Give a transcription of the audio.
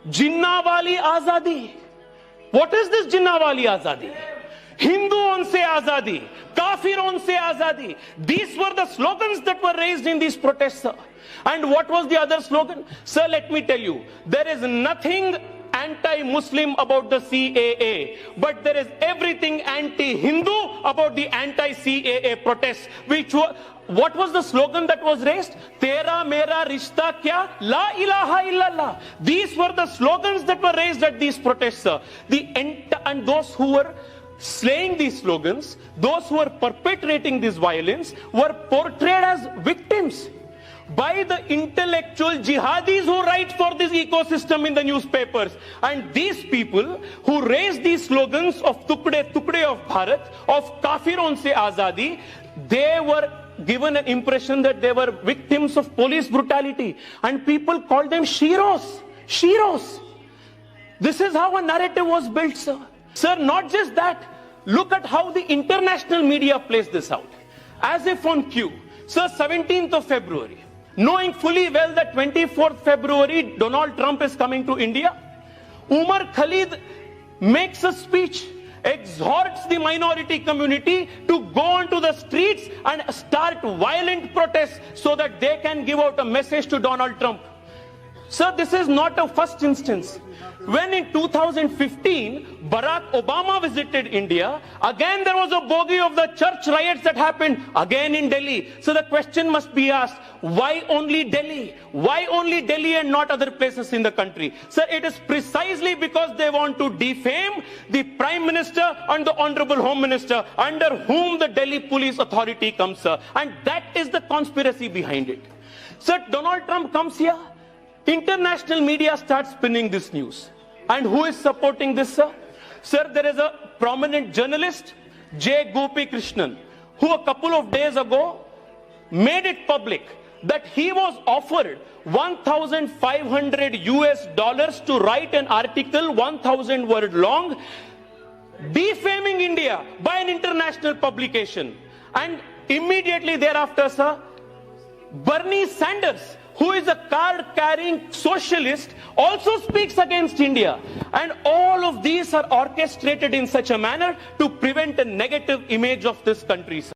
जिन्नावाली आजादी. What is this जिन्नावाली आजादी? हिंदुओं से आजादी, काफिरों से आजादी. These were the slogans that were raised in these protests, sir. And what was the other slogan? Sir, let me tell you, there is nothing anti-Muslim about the CAA, but there is everything anti-Hindu about the anti-CAA protests, which were, what was the slogan that was raised? Tera mera rishta kya? La ilaha illallah. These were the slogans that were raised at these protests, sir. And those who were slaying these slogans, those who were perpetrating this violence, were portrayed as victims by the intellectual jihadis who write for this ecosystem in the newspapers. And these people who raise these slogans of Tukde Tukde of Bharat, of Kafiron se Azadi, they were given an impression that they were victims of police brutality. And people called them Shiros. Shiros. This is how a narrative was built, sir. Sir, not just that. Look at how the international media plays this out. As if on cue. Sir, 17th of February. Knowing fully well that 24th February, Donald Trump is coming to India, Umar Khalid makes a speech, exhorts the minority community to go onto the streets and start violent protests so that they can give out a message to Donald Trump. Sir, this is not a first instance. When in 2015, Barack Obama visited India, again there was a bogey of the church riots that happened again in Delhi. So the question must be asked, why only Delhi? Why only Delhi and not other places in the country? Sir, it is precisely because they want to defame the Prime Minister and the Honorable Home Minister under whom the Delhi Police Authority comes, sir. And that is the conspiracy behind it. Sir, Donald Trump comes here. International media starts spinning this news. And who is supporting this, sir? Sir, there is a prominent journalist, J. Gopi Krishnan, who a couple of days ago made it public that he was offered $1,500 US to write an article 1,000 word long defaming India by an international publication. And immediately thereafter, sir, Bernie Sanders, who is a card-carrying socialist, also speaks against India. And all of these are orchestrated in such a manner to prevent a negative image of this country, sir.